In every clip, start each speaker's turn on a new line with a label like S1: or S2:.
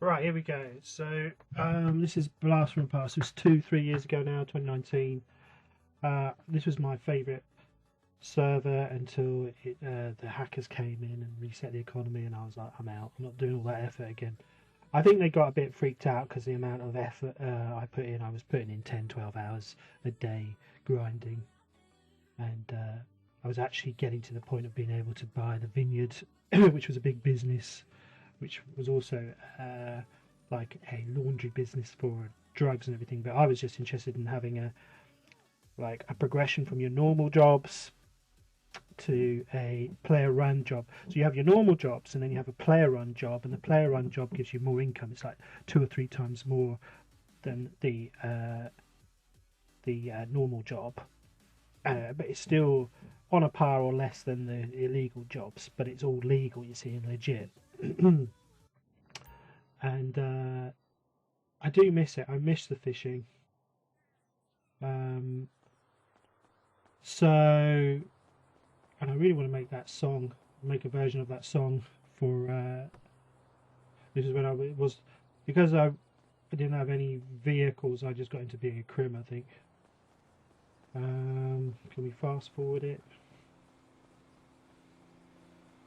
S1: Right, here we go. So this is Blast from the Past. It was 3 years ago now, 2019. This was my favourite server until the hackers came in and reset the economy, and I was like, I'm out. I'm not doing all that effort again. I think they got a bit freaked out because the amount of effort I put in. I was putting in 10, 12 hours a day grinding, and I was actually getting to the point of being able to buy the vineyard, which was a big business, which was also like a laundry business for drugs and everything. But I was just interested in having a progression from your normal jobs to a player run job. So you have your normal jobs, and then you have a player run job, and the player run job gives you more income. It's like 2 or 3 times more than the normal job, but it's still on a par or less than the illegal jobs. But it's all legal, you see, and legit. And I do miss it. I miss the fishing. So, and I really want to make that song, make a version of that song for. This is when I was, because I didn't have any vehicles. I just got into being a crim, I think. Can we fast forward it?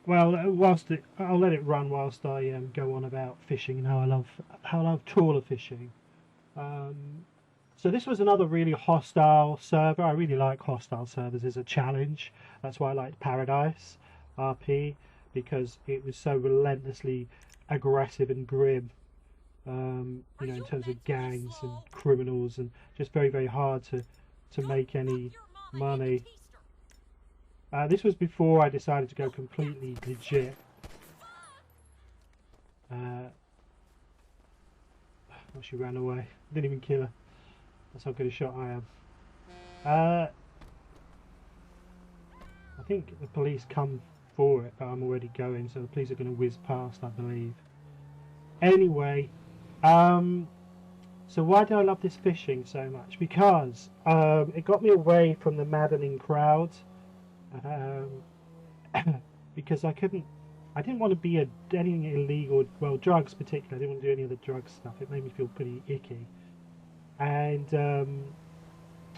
S1: Well, I'll let it run whilst I go on about fishing and how I love trawler fishing. So this was another really hostile server. I really like hostile servers as a challenge. That's why I liked Paradise RP, because it was so relentlessly aggressive and grim. You know, in terms of gangs and criminals, and just very, very hard to make any money. This was before I decided to go completely legit. Oh, she ran away. Didn't even kill her. That's how good a shot I am. I think the police come for it, but I'm already going, so the police are going to whiz past, I believe. Anyway, so why do I love this fishing so much? Because it got me away from the maddening crowds. Because I didn't want to be anything illegal. Well, drugs particularly. I didn't want to do any of the drug stuff. It made me feel pretty icky, and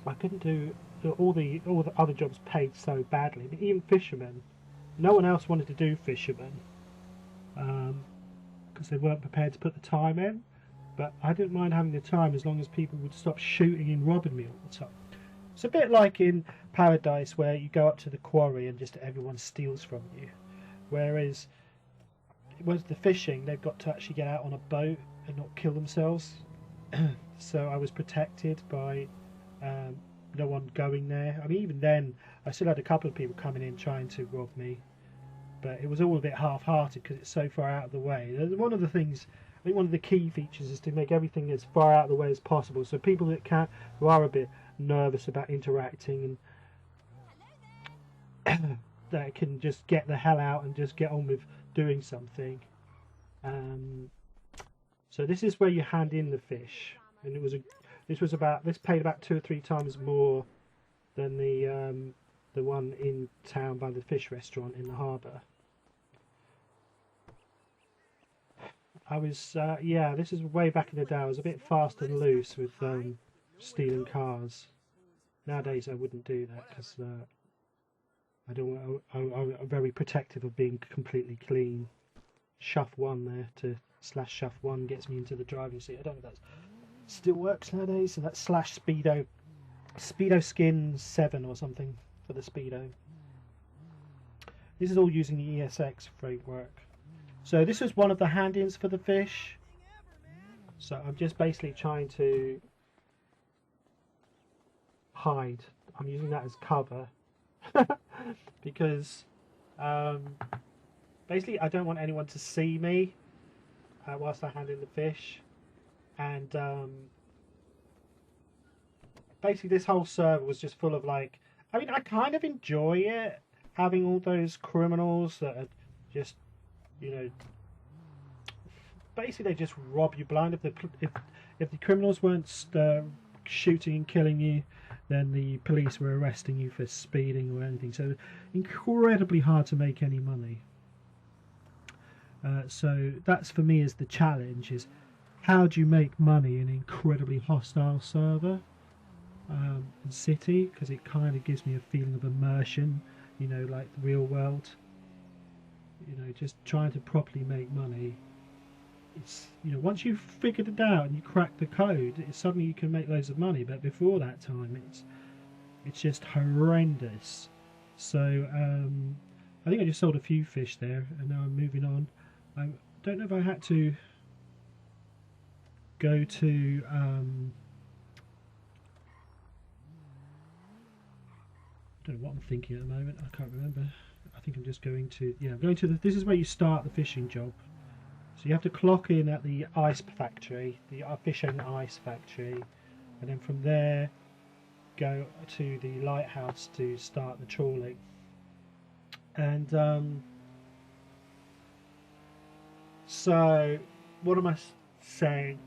S1: I couldn't do all the other jobs paid so badly. But even fishermen, no one else wanted to do fishermen because they weren't prepared to put the time in. But I didn't mind having the time as long as people would stop shooting and robbing me all the time. It's a bit like in Paradise, where you go up to the quarry and just everyone steals from you. Whereas the fishing, they've got to actually get out on a boat and not kill themselves. So I was protected by no one going there. I mean, even then, I still had a couple of people coming in trying to rob me. But it was all a bit half-hearted because it's so far out of the way. One of the things, I think one of the key features is to make everything as far out of the way as possible. So people who are a bit nervous about interacting and that can just get the hell out and just get on with doing something. So this is where you hand in the fish, and this paid about 2 or 3 times more than the one in town by the fish restaurant in the harbour. This is way back in the day. I was a bit fast and loose with stealing cars. Nowadays I wouldn't do that because I'm very protective of being completely clean. Shuff 1 there to /shuff 1 gets me into the driving seat. I don't know if that still works nowadays. So that's /speedo skin 7 or something for the speedo. This is all using the ESX framework. So this is one of the hand-ins for the fish. So I'm just basically trying to hide. I'm using that as cover because basically I don't want anyone to see me whilst I hand in the fish. And basically this whole server was just full of I kind of enjoy it, having all those criminals that are just, you know, basically they just rob you blind. If the criminals weren't shooting and killing you, then the police were arresting you for speeding or anything. So incredibly hard to make any money. So that's for me is the challenge: is how do you make money in an incredibly hostile server and city? Because it kind of gives me a feeling of immersion, you know, like the real world. You know, just trying to properly make money. It's, you know, once you've figured it out and you crack the code, suddenly you can make loads of money. But before that time, it's just horrendous. So I think I just sold a few fish there, and now I'm moving on. I don't know if I had to go to I don't know what I'm thinking at the moment. I can't remember. I think I'm just going to, yeah, I'm going to this is where you start the fishing job. So you have to clock in at the ice factory, the fish and ice factory, and then from there go to the lighthouse to start the trawling. And so what am I saying?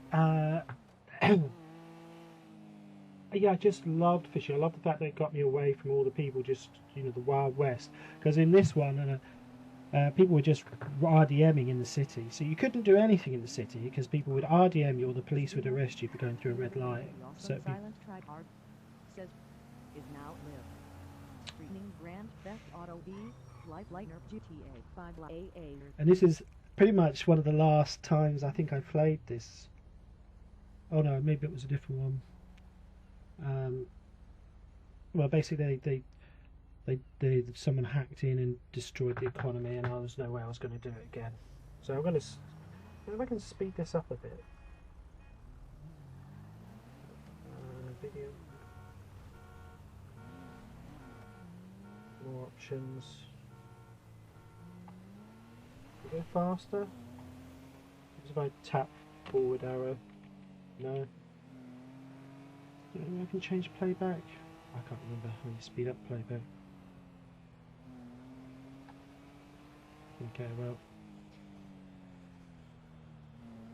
S1: Yeah, I just loved fishing. I love the fact that it got me away from all the people, just, you know, the Wild West. Because in this one, people were just RDMing in the city, so you couldn't do anything in the city because people would RDM you or the police would arrest you for going through a red light. So
S2: Silent Tribe Art says is now live. Streaming Grand Theft Auto V, lifelinerp GTA 5 AA.
S1: And this is pretty much one of the last times I think I played this. Oh no, maybe it was a different one. Well, basically someone hacked in and destroyed the economy, and there was no way I was going to do it again. So I'm going to, if I can speed this up a bit. Video. More options. Go faster. If I tap forward arrow, no. I can change playback. I can't remember how you speed up playback. Okay, well,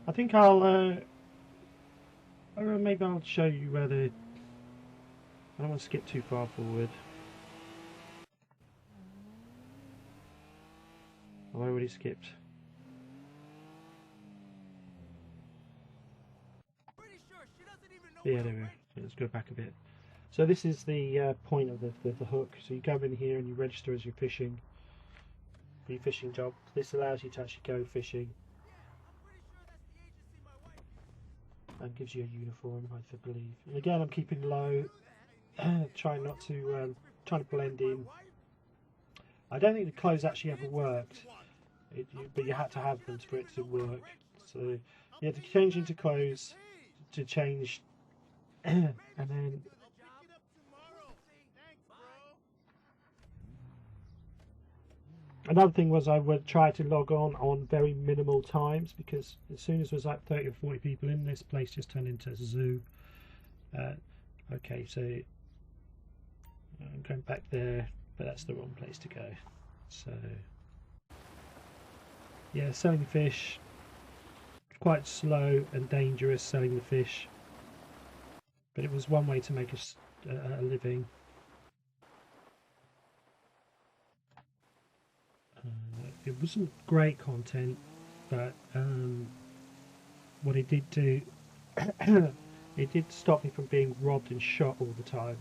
S1: I think I'll maybe I'll show you where the. I don't want to skip too far forward. I've already skipped. Yeah, there we go. So let's go back a bit. So this is the point of the hook. So you go in here and you register as you're fishing. For your fishing job. This allows you to actually go fishing. And gives you a uniform, I believe. And again, I'm keeping low. Trying not to trying to blend in. I don't think the clothes actually ever worked, but you had to have them for it to work. So you had to change into clothes to change, and then another thing was I would try to log on very minimal times, because as soon as there was like 30 or 40 people in, this place just turned into a zoo. Okay, so I'm going back there, but that's the wrong place to go. So yeah, selling fish, quite slow and dangerous selling the fish, but it was one way to make a living. It wasn't great content, but what it did do, it did stop me from being robbed and shot all the time,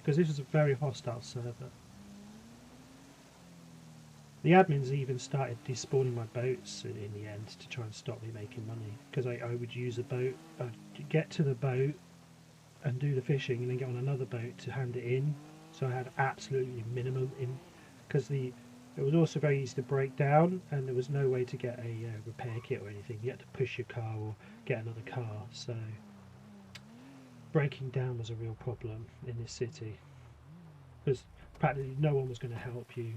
S1: because this was a very hostile server. The admins even started despawning my boats in the end to try and stop me making money, because I would use a boat, get to the boat and do the fishing, and then get on another boat to hand it in. So I had absolutely minimum in, because it was also very easy to break down, and there was no way to get a repair kit or anything. You had to push your car or get another car. So breaking down was a real problem in this city, because practically no one was going to help you.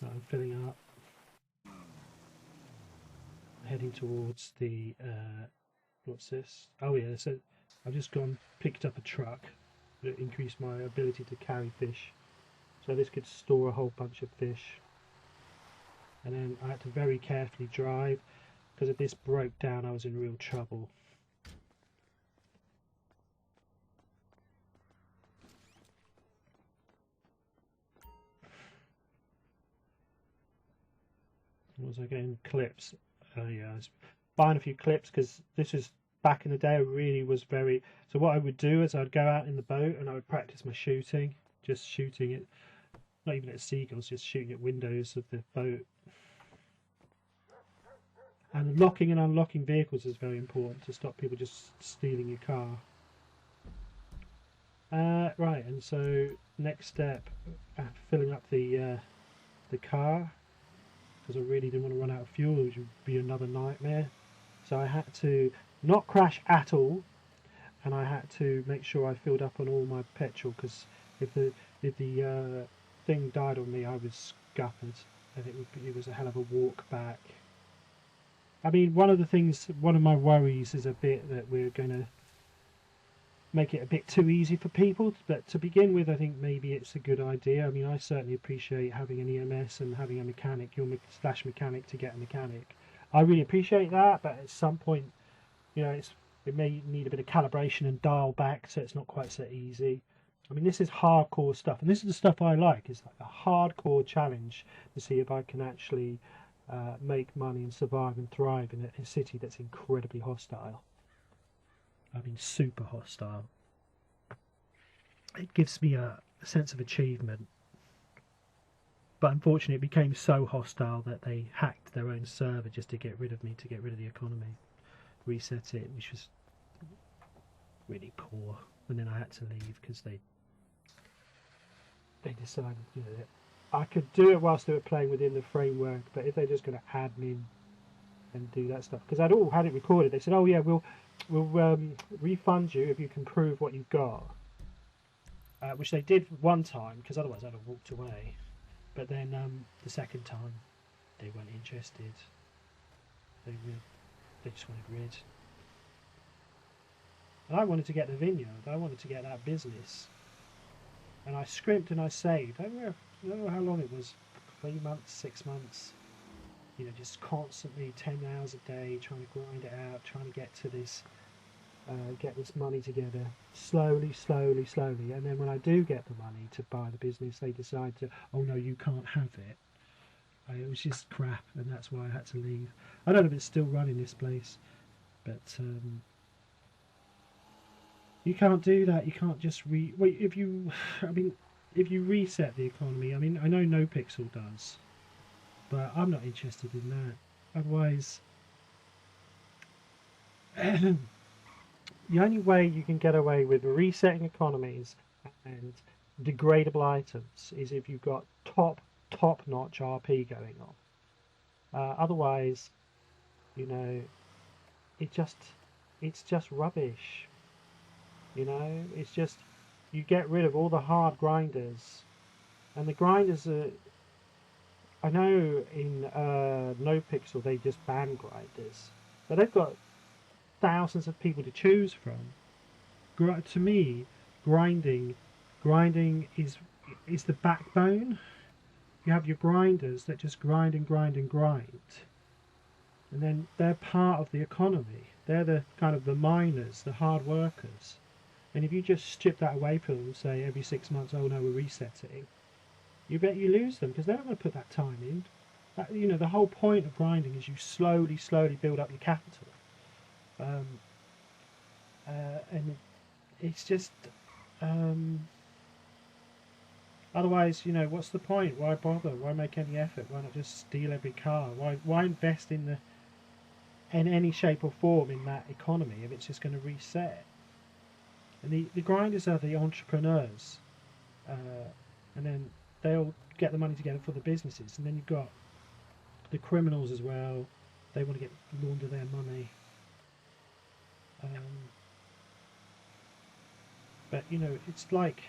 S1: I'm filling up, heading towards the what's this? Oh yeah, so I've just gone picked up a truck that increased my ability to carry fish, so this could store a whole bunch of fish. And then I had to very carefully drive, because if this broke down I was in real trouble. was I getting? Clips. Yeah, I was buying a few clips because this was back in the day. I really was very. So what I would do is I'd go out in the boat and I would practice my shooting, just shooting it, not even at seagulls, just shooting at windows of the boat. And locking and unlocking vehicles is very important to stop people just stealing your car. Right, and so next step, filling up the car, because I really didn't want to run out of fuel, which would be another nightmare. So I had to not crash at all, and I had to make sure I filled up on all my petrol, because if the thing died on me, I was scuppered, and it was a hell of a walk back. I mean, one of my worries is a bit that we're going to make it a bit too easy for people, but to begin with, I think maybe it's a good idea. I mean, I certainly appreciate having an EMS and having a mechanic, your slash mechanic to get a mechanic. I really appreciate that, but at some point, you know, it may need a bit of calibration and dial back, so it's not quite so easy. I mean, this is hardcore stuff, and this is the stuff I like. It's like a hardcore challenge to see if I can actually make money and survive and thrive in a city that's incredibly hostile. I mean, super hostile. It gives me a sense of achievement. But unfortunately, it became so hostile that they hacked their own server just to get rid of me, to get rid of the economy. Reset it, which was really poor. And then I had to leave because they decided to do it. I could do it whilst they were playing within the framework, but if they're just going to admin and do that stuff, because I'd all had it recorded, they said, "Oh yeah, we'll refund you if you can prove what you've got," which they did one time, because otherwise I'd have walked away. But then the second time, they weren't interested. They just wanted rid. And I wanted to get the vineyard. I wanted to get that business. And I scrimped and I saved. I don't know how long it was, 3 months, 6 months. You know, just constantly 10 hours a day trying to grind it out, trying to get to this, get this money together, slowly. And then when I do get the money to buy the business, they decide to, "Oh no, you can't have it." It was just crap, and that's why I had to leave. I don't know if it's still running, this place, but you can't do that. You can't just if you reset the economy. I mean, I know NoPixel does, but I'm not interested in that. Otherwise, the only way you can get away with resetting economies and degradable items is if you've got top-notch RP going on. Otherwise, you know, it's just rubbish. You know, it's just, you get rid of all the hard grinders, and the grinders are, I know in NoPixel they just ban grinders, but they've got thousands of people to choose from. To me, grinding is the backbone. You have your grinders that just grind, and then they're part of the economy. They're the kind of the miners, the hard workers. And if you just strip that away from them, say every 6 months, "Oh no, we're resetting," you bet you lose them, because they're not going to put that time in. You know, the whole point of grinding is you slowly build up your capital. And it's just otherwise, you know, what's the point? Why bother? Why make any effort? Why not just steal every car? Why invest in any shape or form in that economy if it's just going to reset? And the grinders are the entrepreneurs, and then they'll get the money together for the businesses, and then you've got the criminals as well. They want to launder their money. But you know, it's like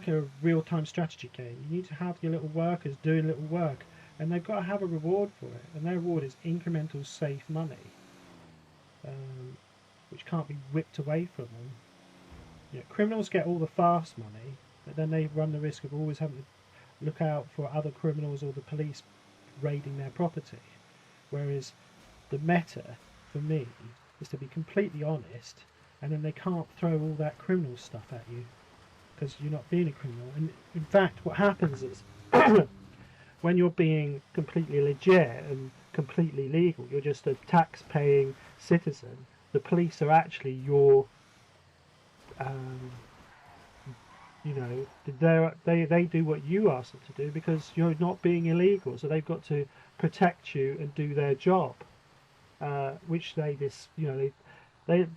S1: a real-time strategy game. You need to have your little workers doing little work, and they've got to have a reward for it, and their reward is incremental safe money, which can't be whipped away from them. You know, criminals get all the fast money, but then they run the risk of always having to look out for other criminals or the police raiding their property. Whereas the meta, for me, is to be completely honest, and then they can't throw all that criminal stuff at you because you're not being a criminal. And in fact, what happens is when you're being completely legit and completely legal, you're just a tax-paying citizen. The police are actually your, um, you know, they do what you ask them to do because you're not being illegal. So they've got to protect you and do their job, which they just, you know, they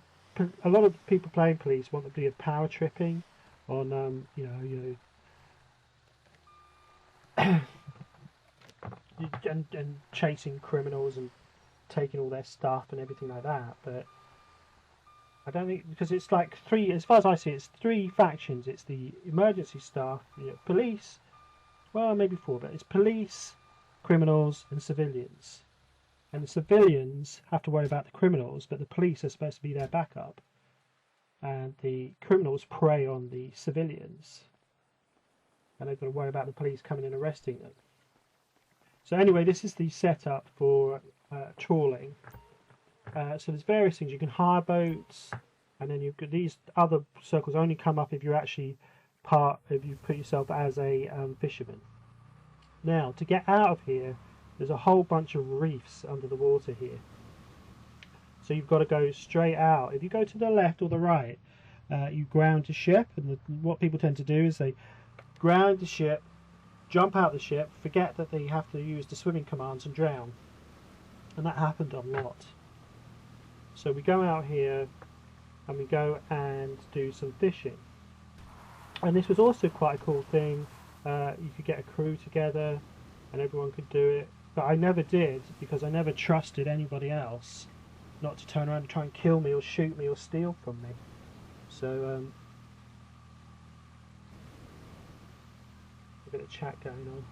S1: a lot of people playing police want to be of power tripping on, and chasing criminals and taking all their stuff and everything like that. But I don't think, because it's like three, as far as I see, it's three factions. It's the emergency staff, police, well, maybe four, but it's police, criminals, and civilians. And the civilians have to worry about the criminals, but the police are supposed to be their backup. And the criminals prey on the civilians. And they've got to worry about the police coming and arresting them. So anyway, this is the setup for trawling. So there's various things. You can hire boats, and then you've got these other circles only come up if you actually if you put yourself as a fisherman. Now, to get out of here, there's a whole bunch of reefs under the water here. So you've got to go straight out. If you go to the left or the right, you ground the ship, and what people tend to do is they ground the ship, jump out the ship, forget that they have to use the swimming commands and drown. And that happened a lot. So we go out here and we go and do some fishing. And this was also quite a cool thing. You could get a crew together and everyone could do it. But I never did, because I never trusted anybody else not to turn around and try and kill me or shoot me or steal from me. So a bit of chat going on.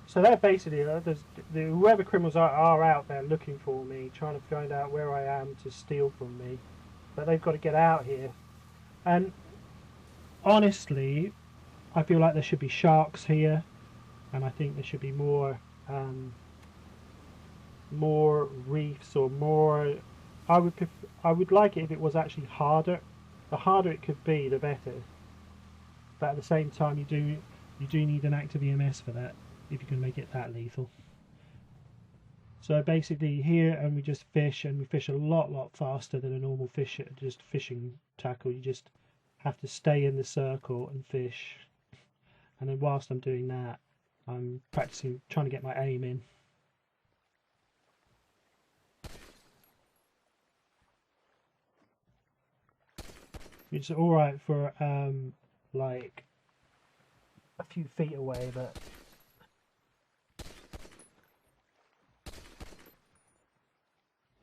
S1: So they're basically, whoever criminals are out there looking for me, trying to find out where I am to steal from me. But they've got to get out here. And honestly, I feel like there should be sharks here, and I think there should be more reefs or more. I would like it if it was actually harder. The harder it could be, the better. But at the same time, you do need an active EMS for that, if you can make it that lethal. So basically here, and we just fish, and we fish a lot faster than a normal just fishing tackle. You just have to stay in the circle and fish. And then whilst I'm doing that, I'm practicing, trying to get my aim in. It's alright for like a few feet away, but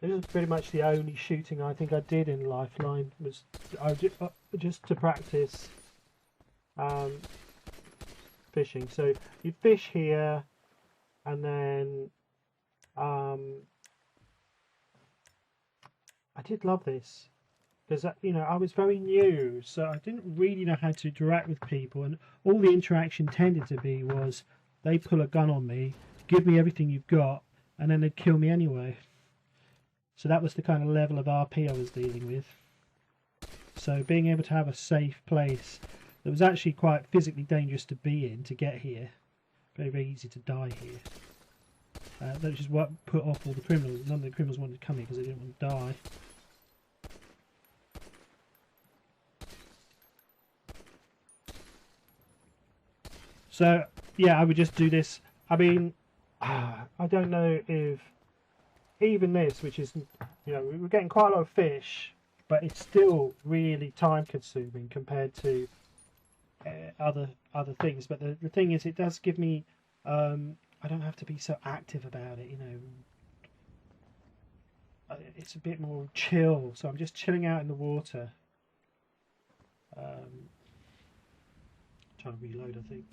S1: this is pretty much the only shooting I think I did in Lifeline, was just to practice fishing. So you fish here, and then I did love this, because I was very new, so I didn't really know how to interact with people, and all the interaction tended to be was they pull a gun on me, give me everything you've got, and then they'd kill me anyway. So that was the kind of level of RP I was dealing with. So being able to have a safe place that was actually quite physically dangerous to be in, to get here, very easy to die here. That was just what put off all the criminals. None of the criminals wanted to come here because they didn't want to die. So yeah, I would just do this. I mean, I don't know if even this, which is, we're getting quite a lot of fish, but it's still really time consuming compared to other things. But the thing is, it does give me, I don't have to be so active about it, it's a bit more chill, so I'm just chilling out in the water. Trying to reload, I think.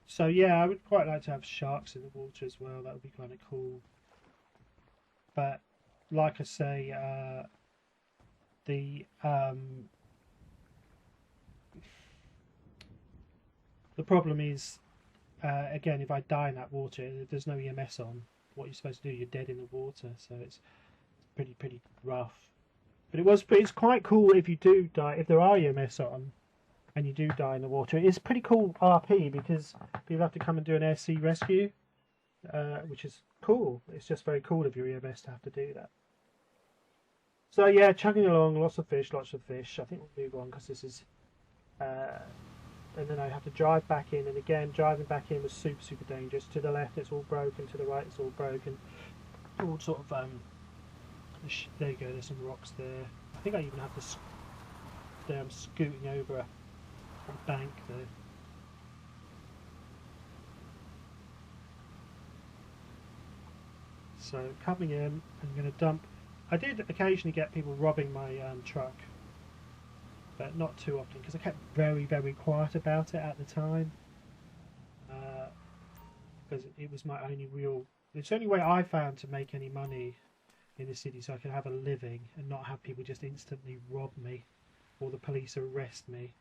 S1: So yeah, I would quite like to have sharks in the water as well. That would be kind of cool. But like I say, The problem is, again, if I die in that water, there's no EMS on. What you're supposed to do, you're dead in the water, so it's pretty rough. But it's quite cool if you do die, if there are EMS on, and you do die in the water. It's pretty cool RP because people have to come and do an air sea rescue, which is cool. It's just very cool of your EMS to have to do that. So yeah, chugging along, lots of fish. I think we'll move on because this is, and then I have to drive back in, and again, driving back in was super dangerous. To the left it's all broken, to the right it's all broken. All sort of, there you go, there's some rocks there. I think I even have this, there I'm scooting over a bank there. So coming in, I'm going to dump. I did occasionally get people robbing my truck, but not too often because I kept very quiet about it at the time. Because it was my only real. It's the only way I found to make any money in the city, so I could have a living and not have people just instantly rob me or the police arrest me.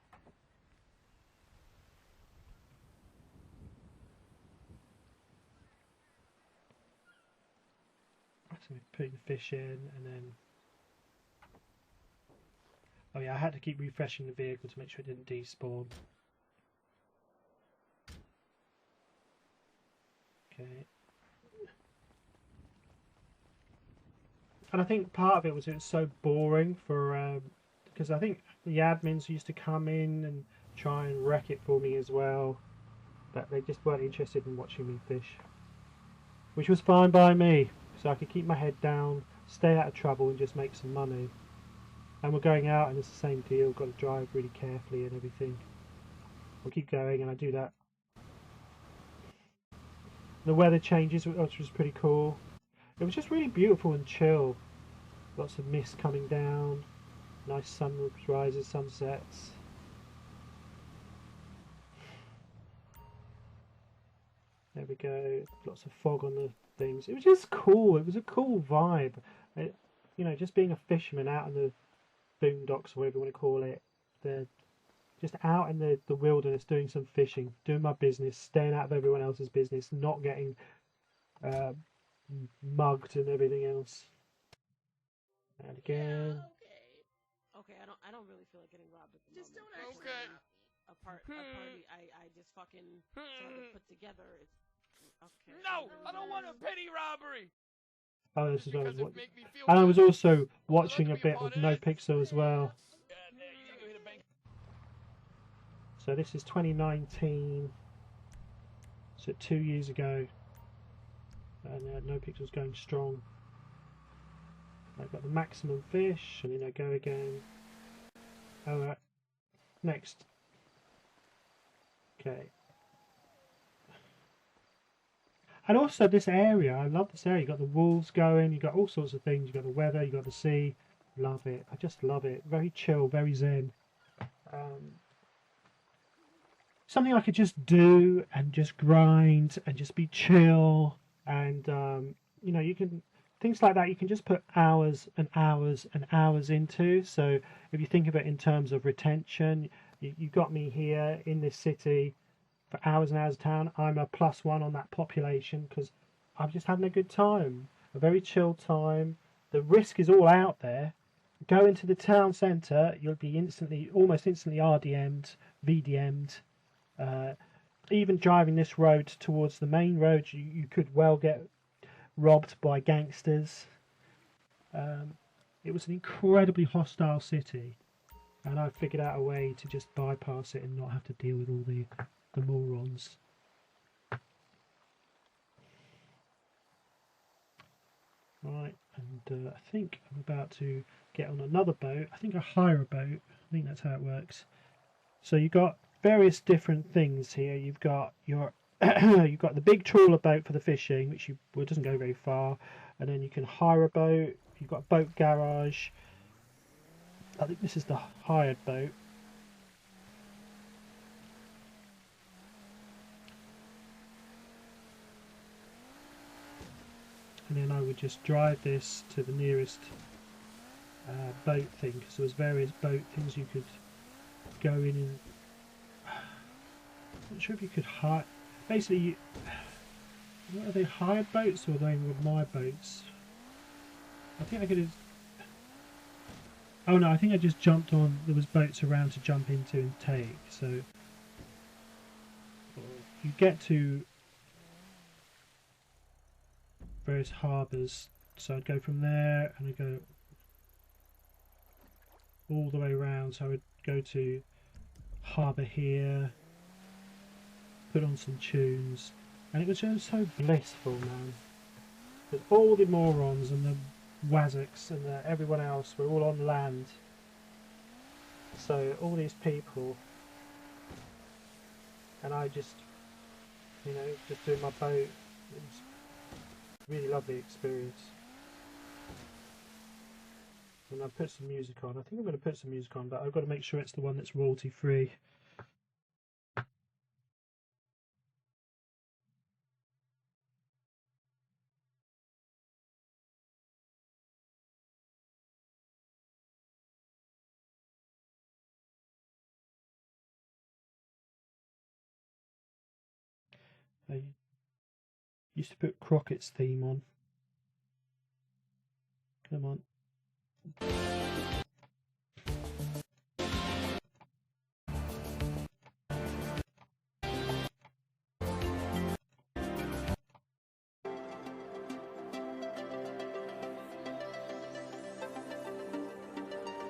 S1: So putting the fish in, and then oh yeah, I had to keep refreshing the vehicle to make sure it didn't despawn. Okay. And I think part of it was so boring for because I think the admins used to come in and try and wreck it for me as well, that they just weren't interested in watching me fish, which was fine by me. So I could keep my head down, stay out of trouble and just make some money. And we're going out and it's the same deal, got to drive really carefully and everything. We'll keep going and I do that. The weather changes, which was pretty cool. It was just really beautiful and chill. Lots of mist coming down, nice sunrises, sunsets. There we go, lots of fog on the things. It was just cool. It was a cool vibe. You know, just being a fisherman out in the boondocks or whatever you want to call it. They're just out in the wilderness doing some fishing, doing my business, staying out of everyone else's business, not getting mugged and everything else. And again.
S3: Yeah, okay, I don't really feel like getting robbed at the
S4: just
S3: moment.
S4: Just don't actually.
S3: A party I just fucking sort of put together. It's okay.
S4: No, I don't want a petty robbery.
S1: Oh, this is what I was watching. And I was also watching a bit of No Pixel as well. So this is 2019. So 2 years ago. And No Pixel's going strong. I've got the maximum fish, and then I go again. Alright. Next. Okay. And also this area, I love this area. You've got the wolves going, you've got all sorts of things. You've got the weather, you've got the sea. Love it. I just love it. Very chill, very zen. Something I could just do and just grind and just be chill. And, you know, you can... Things like that you can just put hours and hours and hours into. So if you think of it in terms of retention, you got me here in this city for hours and hours of town. I'm a +1 on that population because I'm just having a good time, a very chill time. The risk is all out there. Go into the town centre, you'll be almost instantly RDM'd, VDM'd. Even driving this road towards the main road, you could well get robbed by gangsters. It was an incredibly hostile city, and I figured out a way to just bypass it and not have to deal with all the morons. Right, and I think I'm about to get on another boat. I think I hire a boat. I think that's how it works. So you've got various different things here. You've got your you've got the big trawler boat for the fishing, which doesn't go very far, and then you can hire a boat. You've got a boat garage. I think this is the hired boat. And then I would just drive this to the nearest boat thing, because there was various boat things you could go in and not sure if you could hire. Basically, what are they, hired boats or they were my boats? I think I could have. Oh no, I think I just jumped on. There was boats around to jump into and take. So you get to various harbours. So I'd go from there and I'd go all the way around. So I would go to harbour here, put on some tunes, and it was just so blissful, man. But all the morons and the wazzocks and everyone else were all on land. So all these people, and I just, you know, just doing my boat. It was a really lovely experience. And I put some music on. I think I'm going to put some music on, but I've got to make sure it's the one that's royalty free. I used to put Crockett's theme on. Come on.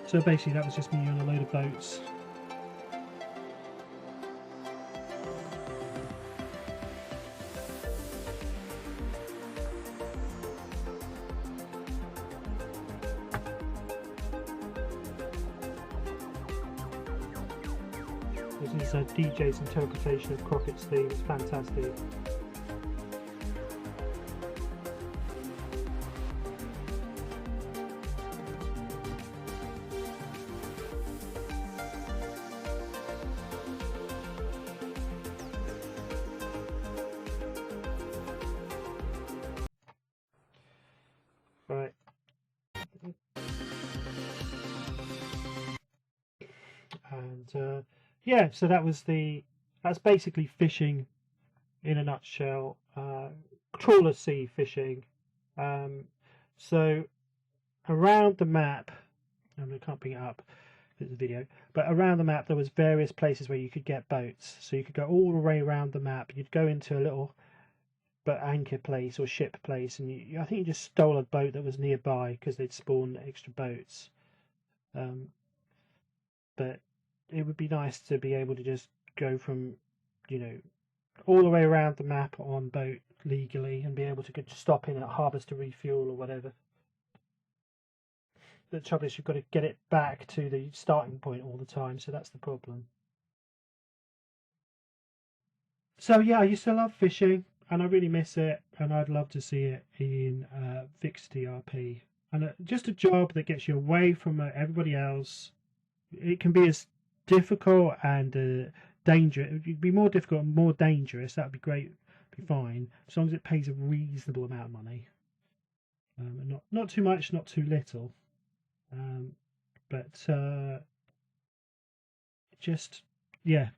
S1: So basically that was just me on a load of boats. This is a DJ's interpretation of Crockett's theme. It's fantastic. Right. And yeah, so that's basically fishing in a nutshell. Trawler sea fishing. So around the map, I can't bring it up because it's a video, but around the map there was various places where you could get boats. So you could go all the way around the map. You'd go into a little but anchor place or ship place, and I think you just stole a boat that was nearby because they'd spawned extra boats. But it would be nice to be able to just go from, you know, all the way around the map on boat legally and be able to stop in at harbours to refuel or whatever. The trouble is you've got to get it back to the starting point all the time, so that's the problem. So yeah, I used to love fishing and I really miss it, and I'd love to see it in fixed TRP. And just a job that gets you away from everybody else. It can be as difficult and dangerous. It would be more difficult and more dangerous. That would be great, be fine, as long as it pays a reasonable amount of money. And not too much, not too little. But just, yeah,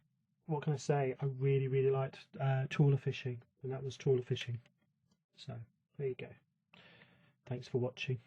S1: what can I say? I really, really liked trawler fishing, and that was trawler fishing. So there you go. Thanks for watching.